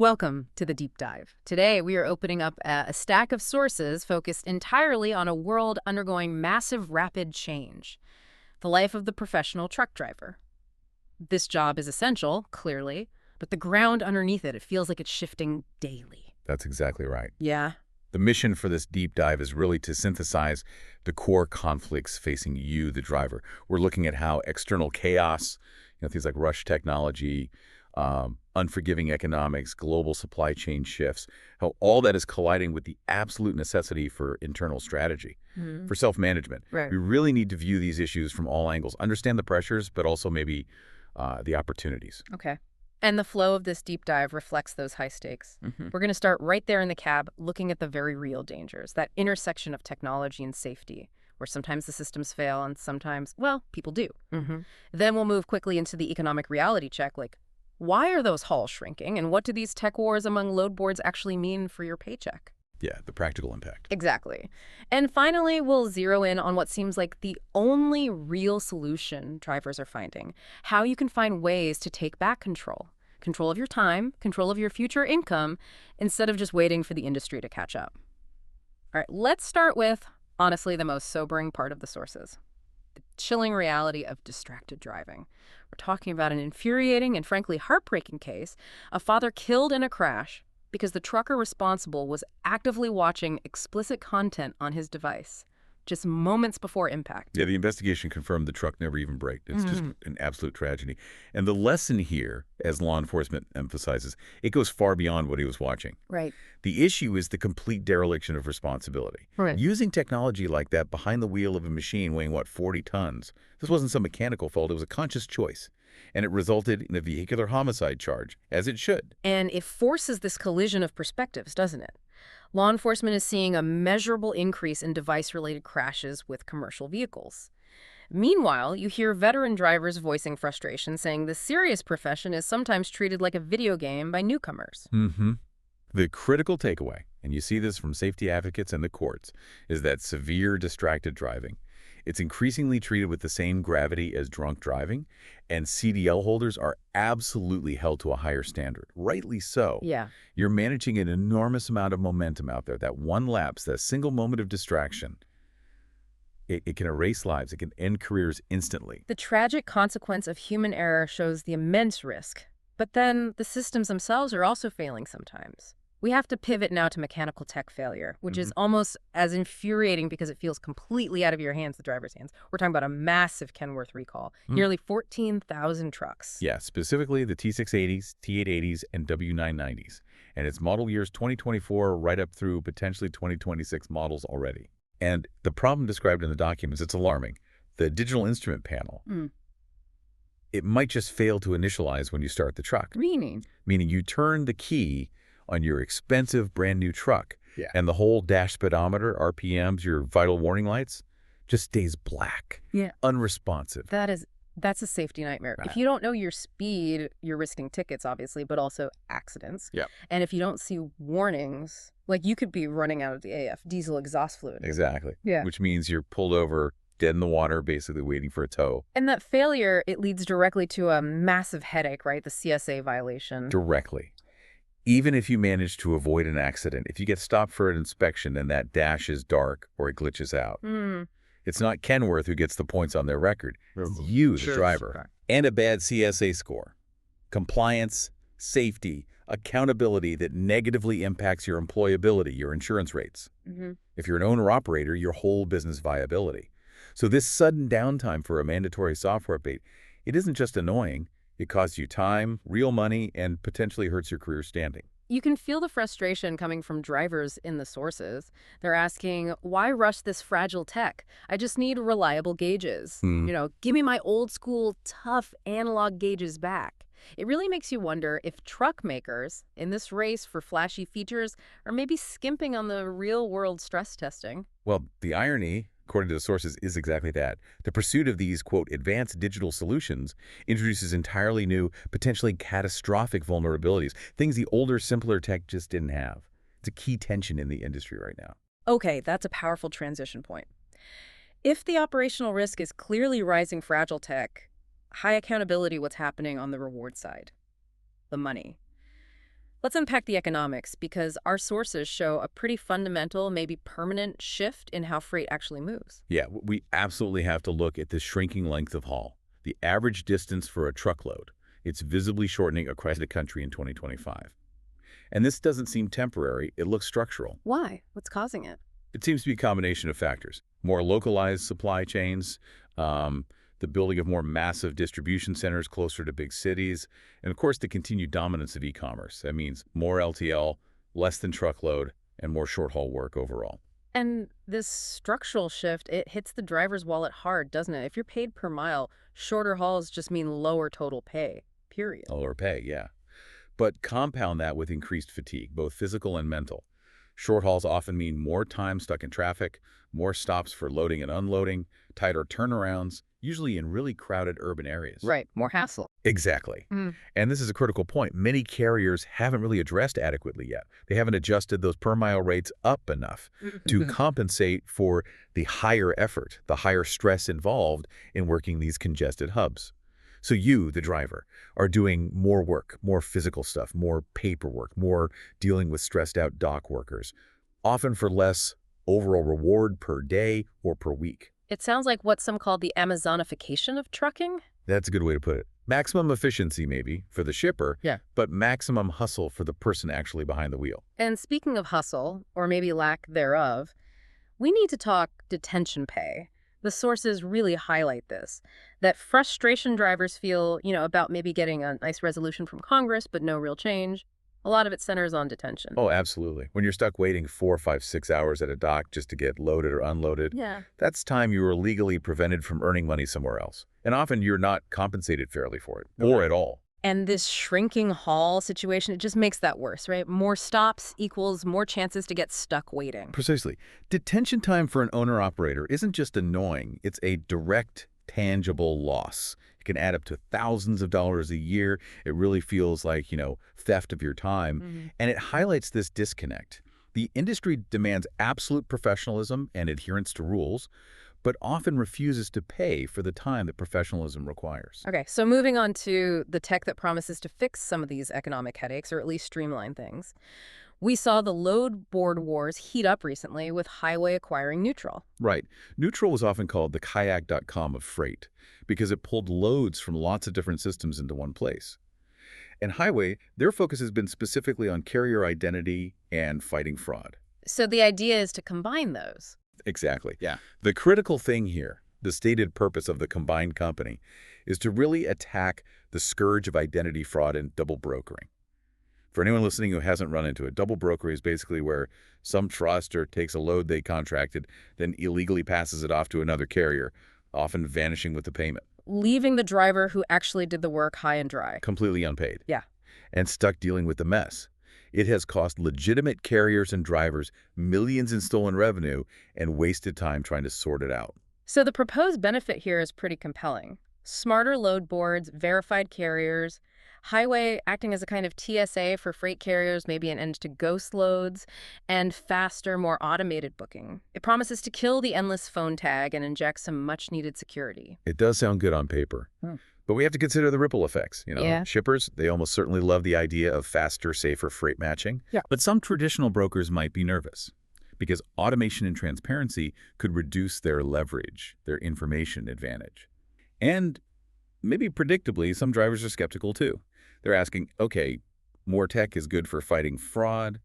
Welcome to the Deep Dive. Today, we are opening up a stack of sources focused entirely on a world undergoing massive, rapid change. The life of the professional truck driver. This job is essential, clearly, but the ground underneath it feels like it's shifting daily. That's exactly right. Yeah? The mission for this deep dive is really to synthesize the core conflicts facing you, the driver. We're looking at how external chaos, things like rush technology, unforgiving economics, global supply chain shifts, how all that is colliding with the absolute necessity for internal strategy, for self-management. Right. We really need to view these issues from all angles, understand the pressures, but also maybe the opportunities. Okay. And the flow of this deep dive reflects those high stakes. We're going to start right there in the cab, looking at the very real dangers, that intersection of technology and safety, where sometimes the systems fail and sometimes, well, people do. Then we'll move quickly into the economic reality check, like, why are those halls shrinking, and what do these tech wars among load boards actually mean for your paycheck? Yeah, the practical impact. Exactly. And finally, we'll zero in on what seems like the only real solution drivers are finding, how you can find ways to take back control. Control of your time, control of your future income, instead of just waiting for the industry to catch up. All right, let's start with, honestly, the most sobering part of the sources. The chilling reality of distracted driving. We're talking about an infuriating and frankly heartbreaking case, a father killed in a crash because the trucker responsible was actively watching explicit content on his device, just moments before impact. Yeah, the investigation confirmed the truck never even braked. It's just an absolute tragedy. And the lesson here, as law enforcement emphasizes, it goes far beyond what he was watching. Right. The issue is the complete dereliction of responsibility. Right. Using technology like that behind the wheel of a machine weighing, 40 tons? This wasn't some mechanical fault. It was a conscious choice. And it resulted in a vehicular homicide charge, as it should. And it forces this collision of perspectives, doesn't it? Law enforcement is seeing a measurable increase in device-related crashes with commercial vehicles. Meanwhile, you hear veteran drivers voicing frustration, saying the serious profession is sometimes treated like a video game by newcomers. The critical takeaway, and you see this from safety advocates and the courts, is that severe distracted driving, it's increasingly treated with the same gravity as drunk driving, and CDL holders are absolutely held to a higher standard. Rightly so. Yeah. You're managing an enormous amount of momentum out there. That one lapse, that single moment of distraction, it can erase lives. It can end careers instantly. The tragic consequence of human error shows the immense risk. But then the systems themselves are also failing sometimes. We have to pivot now to mechanical tech failure, which is almost as infuriating because it feels completely out of your hands, the driver's hands. We're talking about a massive Kenworth recall, nearly 14,000 trucks. Yeah, specifically the T680s, T880s, and W990s. And it's model years 2024 right up through potentially 2026 models already. And the problem described in the documents, it's alarming. The digital instrument panel, it might just fail to initialize when you start the truck. Meaning You turn the key on your expensive brand new truck, and the whole dash speedometer, RPMs, your vital warning lights, just stays black, unresponsive. That's a safety nightmare. Right. If you don't know your speed, you're risking tickets, obviously, but also accidents. Yep. And if you don't see warnings, like you could be running out of the AF, diesel exhaust fluid. Exactly. Yeah. Which means you're pulled over, dead in the water, basically waiting for a tow. And that failure, it leads directly to a massive headache, right? The CSA violation. Directly. Even if you manage to avoid an accident, if you get stopped for an inspection and that dash is dark or it glitches out, it's not Kenworth who gets the points on their record. It's you, the driver. And a bad CSA score. Compliance, safety, accountability that negatively impacts your employability, your insurance rates. If you're an owner-operator, your whole business viability. So this sudden downtime for a mandatory software update, it isn't just annoying. It costs you time, real money, and potentially hurts your career standing. You can feel the frustration coming from drivers in the sources. They're asking, why rush this fragile tech? I just need reliable gauges. Give me my old school, tough analog gauges back. It really makes you wonder if truck makers, in this race for flashy features, are maybe skimping on the real-world stress testing. Well, the irony, according to the sources, is exactly that. The pursuit of these, quote, advanced digital solutions introduces entirely new, potentially catastrophic vulnerabilities, things the older, simpler tech just didn't have. It's a key tension in the industry right now. Okay, that's a powerful transition point. If the operational risk is clearly rising fragile tech, high accountability, what's happening on the reward side? The money. Let's unpack the economics because our sources show a pretty fundamental, maybe permanent shift in how freight actually moves. Yeah, we absolutely have to look at the shrinking length of haul, the average distance for a truckload. It's visibly shortening across the country in 2025. And this doesn't seem temporary, it looks structural. Why? What's causing it? It seems to be a combination of factors. More localized supply chains, the building of more massive distribution centers closer to big cities, and of course the continued dominance of e-commerce. That means more LTL, less than truckload, and more short-haul work overall. And this structural shift, it hits the driver's wallet hard, doesn't it? If you're paid per mile, shorter hauls just mean lower total pay, period. Lower pay, yeah. But compound that with increased fatigue, both physical and mental. Short hauls often mean more time stuck in traffic, more stops for loading and unloading, tighter turnarounds, usually in really crowded urban areas. Right, more hassle. Exactly. And this is a critical point. Many carriers haven't really addressed adequately yet. They haven't adjusted those per-mile rates up enough to compensate for the higher effort, the higher stress involved in working these congested hubs. So you, the driver, are doing more work, more physical stuff, more paperwork, more dealing with stressed out dock workers, often for less overall reward per day or per week. It sounds like what some call the Amazonification of trucking. That's a good way to put it. Maximum efficiency, maybe, for the shipper, Yeah. but maximum hustle for the person actually behind the wheel. And speaking of hustle, or maybe lack thereof, we need to talk detention pay. The sources really highlight this, that frustration drivers feel, about maybe getting a nice resolution from Congress, but no real change. A lot of it centers on detention. Oh, absolutely. When you're stuck waiting 4, 5, 6 hours at a dock just to get loaded or unloaded, Yeah. that's time you were legally prevented from earning money somewhere else. And often you're not compensated fairly for it, or at all. And this shrinking haul situation, it just makes that worse, right? More stops equals more chances to get stuck waiting. Precisely. Detention time for an owner-operator isn't just annoying, it's a direct, tangible loss. It can add up to thousands of dollars a year. It really feels like, theft of your time. And it highlights this disconnect. The industry demands absolute professionalism and adherence to rules, but often refuses to pay for the time that professionalism requires. Okay, so moving on to the tech that promises to fix some of these economic headaches, or at least streamline things. We saw the load board wars heat up recently with Highway acquiring Newtrul. Right. Newtrul was often called the kayak.com of freight because it pulled loads from lots of different systems into one place. And Highway, their focus has been specifically on carrier identity and fighting fraud. So the idea is to combine those. Exactly. Yeah. The critical thing here, the stated purpose of the combined company, is to really attack the scourge of identity fraud and double brokering. For anyone listening who hasn't run into it, double brokery is basically where some truster takes a load they contracted, then illegally passes it off to another carrier, often vanishing with the payment. Leaving the driver who actually did the work high and dry. Completely unpaid. Yeah. And stuck dealing with the mess. It has cost legitimate carriers and drivers millions in stolen revenue and wasted time trying to sort it out. So the proposed benefit here is pretty compelling. Smarter load boards, verified carriers, Highway acting as a kind of TSA for freight carriers, maybe an end to ghost loads, and faster, more automated booking. It promises to kill the endless phone tag and inject some much-needed security. It does sound good on paper. But we have to consider the ripple effects. Yeah. Shippers, they almost certainly love the idea of faster, safer freight matching. Yeah. But some traditional brokers might be nervous because automation and transparency could reduce their leverage, their information advantage. And maybe predictably, some drivers are skeptical too. They're asking, okay, more tech is good for fighting fraud,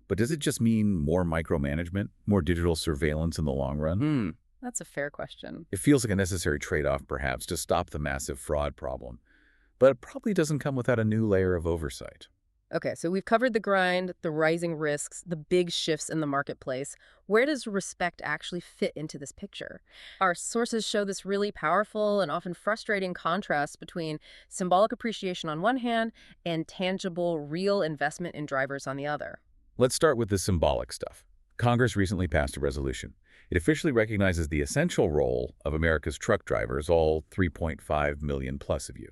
but does it just mean more micromanagement, more digital surveillance in the long run? That's a fair question. It feels like a necessary trade-off, perhaps, to stop the massive fraud problem. But it probably doesn't come without a new layer of oversight. Okay, so we've covered the grind, the rising risks, the big shifts in the marketplace. Where does respect actually fit into this picture? Our sources show this really powerful and often frustrating contrast between symbolic appreciation on one hand and tangible, real investment in drivers on the other. Let's start with the symbolic stuff. Congress recently passed a resolution. It officially recognizes the essential role of America's truck drivers, all 3.5 million plus of you.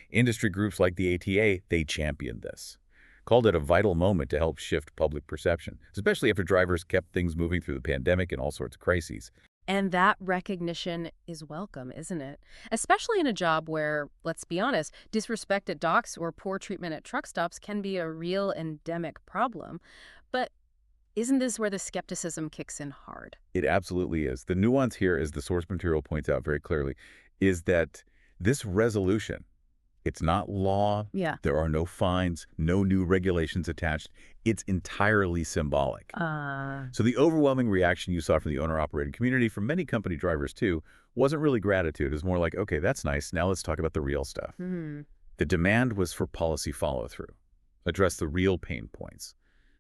Industry groups like the ATA, they championed this. Called it a vital moment to help shift public perception, especially after drivers kept things moving through the pandemic and all sorts of crises. And that recognition is welcome, isn't it? Especially in a job where, let's be honest, disrespect at docks or poor treatment at truck stops can be a real endemic problem. But isn't this where the skepticism kicks in hard? It absolutely is. The nuance here, as the source material points out very clearly, is that this resolution, it's not law. Yeah. There are no fines, no new regulations attached. It's entirely symbolic. So the overwhelming reaction you saw from the owner-operated community, from many company drivers too, wasn't really gratitude. It was more like, okay, that's nice. Now let's talk about the real stuff. The demand was for policy follow-through, address the real pain points,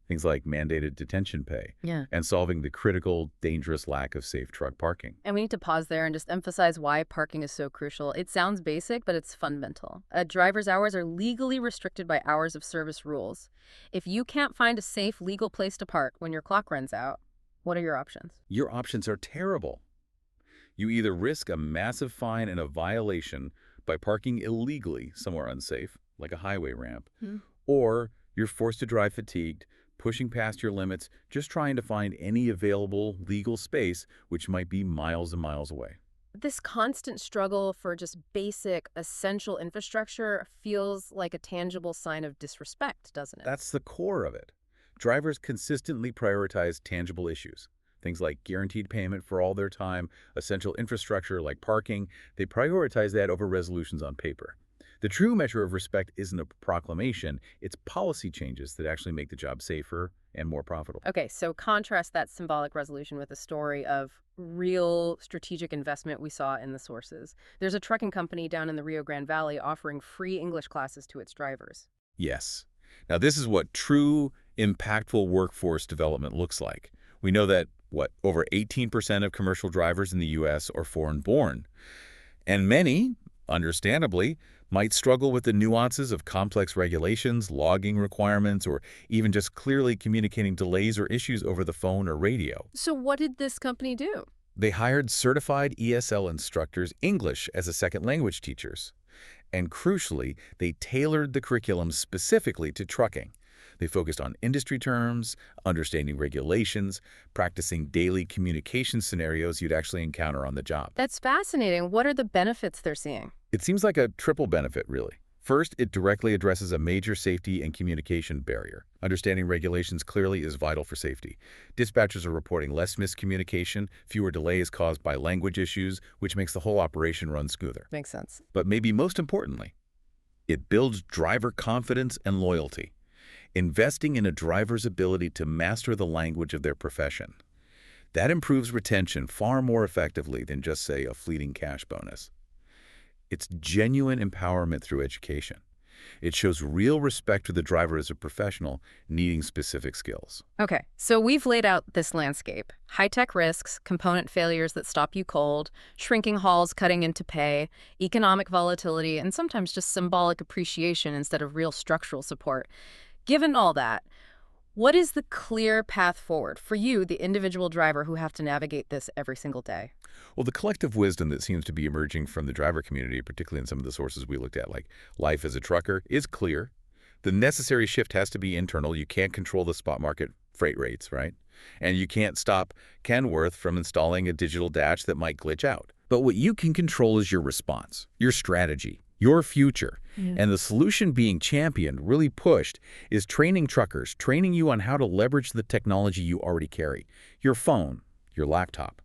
things like mandated detention pay, and solving the critical, dangerous lack of safe truck parking. And we need to pause there and just emphasize why parking is so crucial. It sounds basic, but it's fundamental. A driver's hours are legally restricted by hours of service rules. If you can't find a safe, legal place to park when your clock runs out, what are your options? Your options are terrible. You either risk a massive fine and a violation by parking illegally somewhere unsafe, like a highway ramp, or you're forced to drive fatigued, pushing past your limits, just trying to find any available legal space, which might be miles and miles away. This constant struggle for just basic, essential infrastructure feels like a tangible sign of disrespect, doesn't it? That's the core of it. Drivers consistently prioritize tangible issues. Things like guaranteed payment for all their time, essential infrastructure like parking. They prioritize that over resolutions on paper. The true measure of respect isn't a proclamation, it's policy changes that actually make the job safer and more profitable. Okay, so contrast that symbolic resolution with a story of real strategic investment we saw in the sources. There's a trucking company down in the Rio Grande Valley offering free English classes to its drivers. Yes. Now this is what true, impactful workforce development looks like. We know that, over 18% of commercial drivers in the U.S. are foreign-born. And many, understandably, might struggle with the nuances of complex regulations, logging requirements, or even just clearly communicating delays or issues over the phone or radio. So what did this company do? They hired certified ESL instructors, English as a second language teachers. And crucially, they tailored the curriculum specifically to trucking. They focused on industry terms, understanding regulations, practicing daily communication scenarios you'd actually encounter on the job. That's fascinating. What are the benefits they're seeing? It seems like a triple benefit, really. First, it directly addresses a major safety and communication barrier. Understanding regulations clearly is vital for safety. Dispatchers are reporting less miscommunication, fewer delays caused by language issues, which makes the whole operation run smoother. Makes sense. But maybe most importantly, it builds driver confidence and loyalty. Investing in a driver's ability to master the language of their profession. That improves retention far more effectively than just, say, a fleeting cash bonus. It's genuine empowerment through education. It shows real respect to the driver as a professional needing specific skills. Okay, so we've laid out this landscape. High-tech risks, component failures that stop you cold, shrinking hauls cutting into pay, economic volatility, and sometimes just symbolic appreciation instead of real structural support. Given all that, what is the clear path forward for you, the individual driver who have to navigate this every single day? Well, the collective wisdom that seems to be emerging from the driver community, particularly in some of the sources we looked at, like LifeAsATrucker, is clear. The necessary shift has to be internal. You can't control the spot market freight rates, right? And you can't stop Kenworth from installing a digital dash that might glitch out. But what you can control is your response, your strategy, your future. And the solution being championed, really pushed, is training truckers, training you on how to leverage the technology you already carry, your phone, your laptop,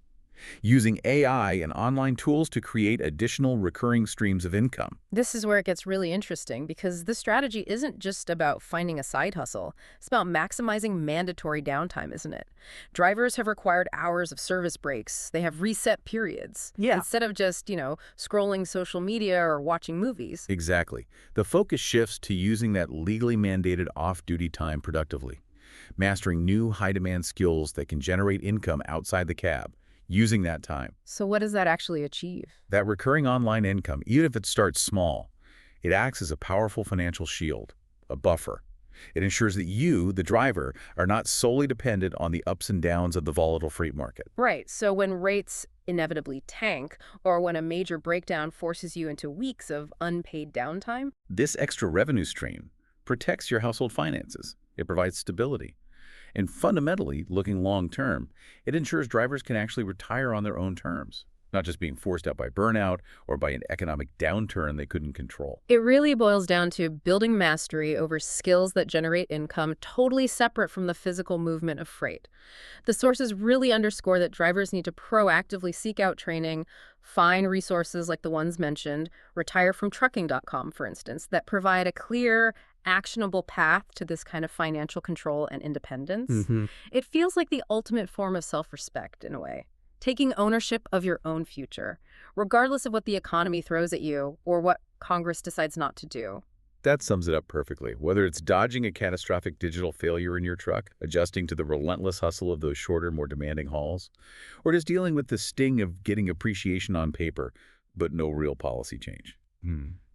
using AI and online tools to create additional recurring streams of income. This is where it gets really interesting because this strategy isn't just about finding a side hustle. It's about maximizing mandatory downtime, isn't it? Drivers have required hours of service breaks. They have reset periods. Instead of just, scrolling social media or watching movies. Exactly. The focus shifts to using that legally mandated off-duty time productively, mastering new high-demand skills that can generate income outside the cab. Using that time. So what does that actually achieve? That recurring online income, even if it starts small, it acts as a powerful financial shield, a buffer. It ensures that you, the driver, are not solely dependent on the ups and downs of the volatile freight market. Right. So when rates inevitably tank, or when a major breakdown forces you into weeks of unpaid downtime, this extra revenue stream protects your household finances. It provides stability. And fundamentally, looking long-term, it ensures drivers can actually retire on their own terms, not just being forced out by burnout or by an economic downturn they couldn't control. It really boils down to building mastery over skills that generate income totally separate from the physical movement of freight. The sources really underscore that drivers need to proactively seek out training, find resources like the ones mentioned, retirefromtrucking.com, for instance, that provide a clear, actionable path to this kind of financial control and independence. It feels like the ultimate form of self-respect in a way. Taking ownership of your own future, regardless of what the economy throws at you or what Congress decides not to do. That sums it up perfectly. Whether it's dodging a catastrophic digital failure in your truck, adjusting to the relentless hustle of those shorter, more demanding hauls, or just dealing with the sting of getting appreciation on paper, but no real policy change.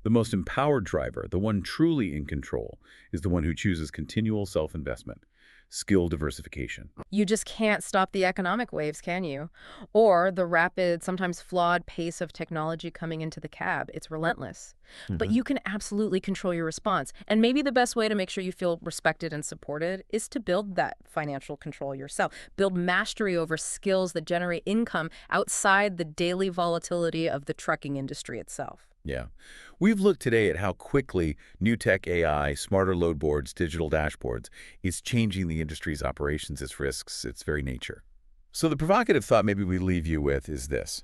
The most empowered driver, the one truly in control, is the one who chooses continual self-investment, skill diversification. You just can't stop the economic waves, can you? Or the rapid, sometimes flawed pace of technology coming into the cab. It's relentless. But you can absolutely control your response. And maybe the best way to make sure you feel respected and supported is to build that financial control yourself. Build mastery over skills that generate income outside the daily volatility of the trucking industry itself. Yeah. We've looked today at how quickly new tech AI, smarter load boards, digital dashboards is changing the industry's operations, its risks, its very nature. So the provocative thought maybe we leave you with is this.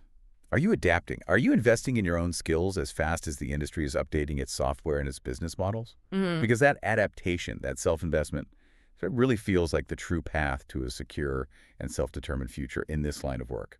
Are you adapting? Are you investing in your own skills as fast as the industry is updating its software and its business models? Because that adaptation, that self-investment, it really feels like the true path to a secure and self-determined future in this line of work.